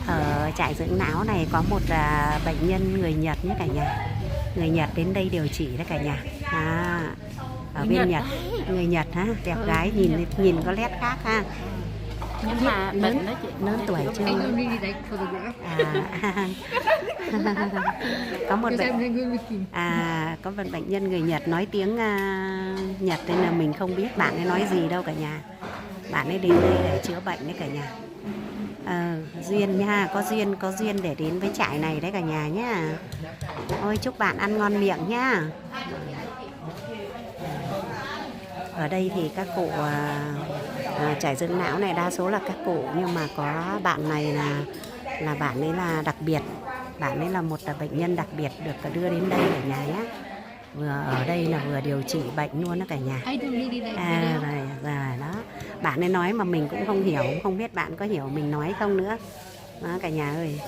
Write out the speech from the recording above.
Ở trại dưỡng não này có một bệnh nhân người Nhật nhé cả nhà. Người Nhật đến đây điều trị đấy cả nhà. Ở Người bên Nhật Nhật, người Nhật ha, đẹp gái, nhìn có nét khác ha. Nhưng mà lớn bệnh đó chị lớn tuổi chưa? Anh không đi đấy photograph. Có một Because I'm bệnh angry with you. có một bệnh nhân người Nhật nói tiếng Nhật nên là mình không biết bạn ấy nói gì đâu cả nhà. Bạn ấy đến đây để chữa bệnh đấy cả nhà. Duyên nha, có duyên để đến với trại này đấy cả nhà nhá. Ôi chúc bạn ăn ngon miệng nhá. Ở đây thì các cụ trại dưỡng não này đa số là các cụ, nhưng mà có bạn này là bạn ấy là đặc biệt. Bạn ấy là một bệnh nhân đặc biệt được đưa đến đây cả nhà nhé. Vừa ở đây là vừa điều trị bệnh luôn đó cả nhà. I don't really like Rồi đó. Bạn ấy nói mà mình cũng không hiểu, không biết bạn có hiểu mình nói không nữa. Đó cả nhà ơi.